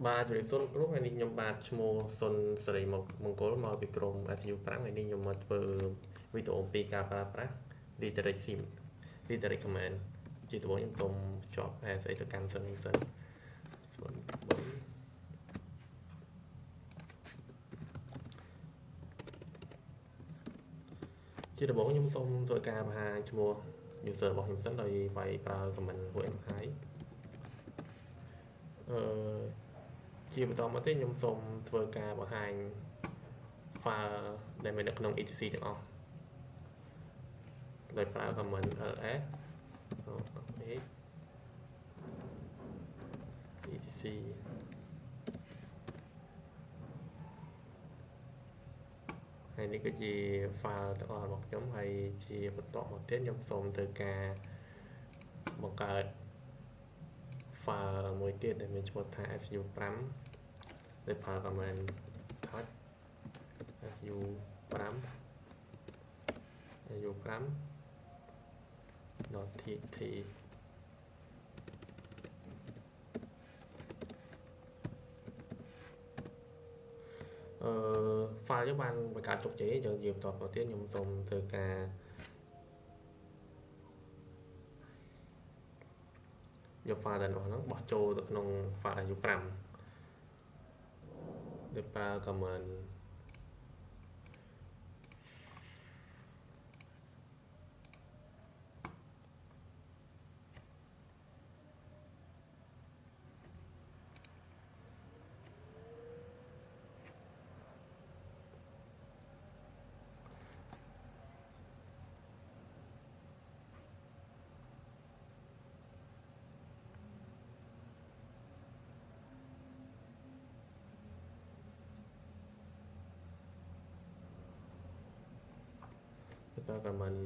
បាទជំរាបសួរលោកគ្រូថ្ងៃនេះខ្ញុំបាទឈ្មោះសុនសេរីមកមង្គលមកពីក្រុម SU5 ថ្ងៃនេះខ្ញុំមកធ្វើវីដេអូពីការប្រើប្រាស់ redirect sim redirect command ជាដំបូងខ្ញុំសូមភ្ជាប់ ASA ទៅកាន់សិនខ្ញុំសិនជាដំបូងខ្ញុំសូមធ្វើការបង្ហាញឈ្មោះ user របស់ខ្ញុំសិនដោយវាយប្រើ command WMI ជាបន្តមកទៀតខ្ញុំសូមធ្វើការបង្ហាញ file ដែលមាននៅក្នុង etc ទាំងអស់ដោយប្រើ command ls etc ហើយនេះគឺជា file ទាំងអស់របស់ខ្ញុំហើយជាបន្តមកទៀតខ្ញុំសូមធ្វើការបង្កើត file មួយទៀតដែលមានឈ្មោះថា su5 ដោយប្រើ command touch su5 su5.txt file យើងបានបង្កើតទុកជ័យយើងជាបន្តទៅទៀតខ្ញុំសូមធ្វើការយក file ដែលនោះហ្នឹងបោះចូលទៅក្នុង file su5 ដោយប្រើ commandប្រើ command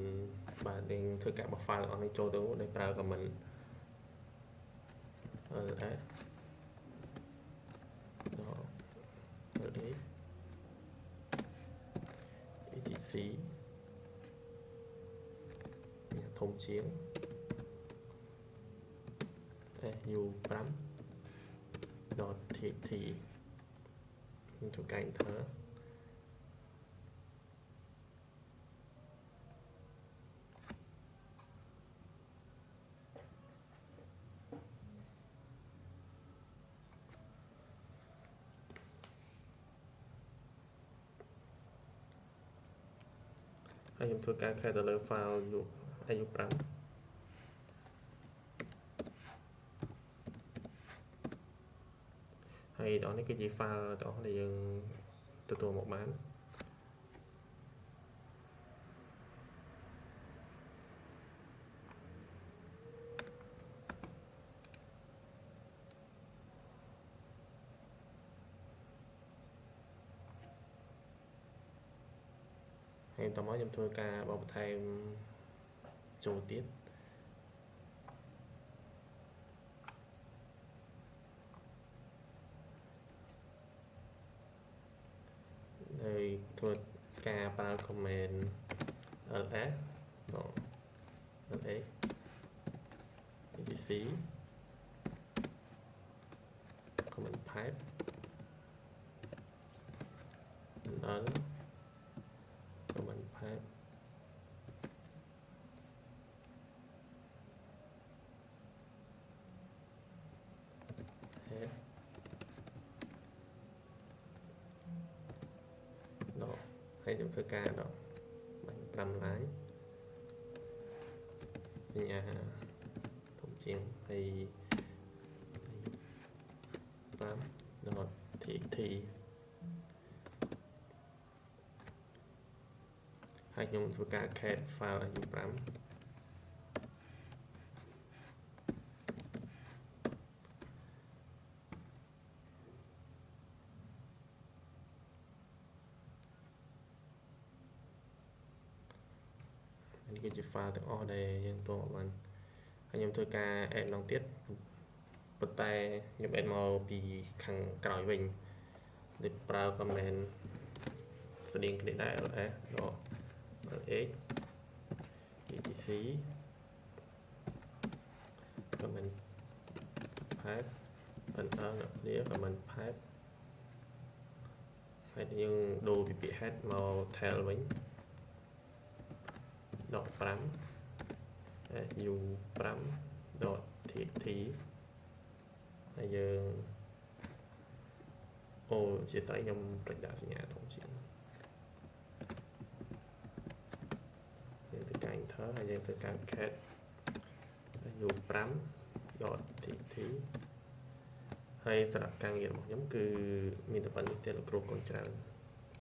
បាទយើងធ្វើការបោះ file អស់នេះចូលទៅដោយប្រើ command ls ls etc ធំជាង su5.txt ខ្ញុំចូលកែ enter ហើយខ្ញុំធ្វើការខែទៅលើ file su5 ហើយដល់នេះគឺជា file ទាំងអស់ដែលយើងទទួលមកបានហើយតមកខ្ញុំធ្វើការបបន្ថែមចូលទៀតហើយធ្វើការប្រើ command ls ls etc command pipe null command pipe head đó ហើយខ្ញុំធ្វើការដកបាញ់5 line សញ្ញាធំជាងហើយ5.txt ហើយខ្ញុំធ្វើការ cache file su5 នេះគឺជា file ទាំងអស់ដែលយើងចូលមកបានហើយខ្ញុំធ្វើការ add ម្ដងទៀតប៉ុន្តែខ្ញុំ add មកពីខាងក្រោយវិញដោយប្រើ command ស្តៀងគ្នាដែរ ls ls etc command pipe enter អ្នកគ្នា comment head ហើយយើងដូរពីពាក្យ head មក tail វិញ15 u5.txt ហើយយើងអូជាស្អីខ្ញុំប្រដាក់សញ្ញាធំជាងយើងទៅកាញ់ enter ហើយយើងទៅកាន់ cat u5.txt ហើយសម្រាប់ការងាររបស់ខ្ញុំគឺមានតែប៉ុណ្្នេះទេលោកគ្រូកូនច្រើន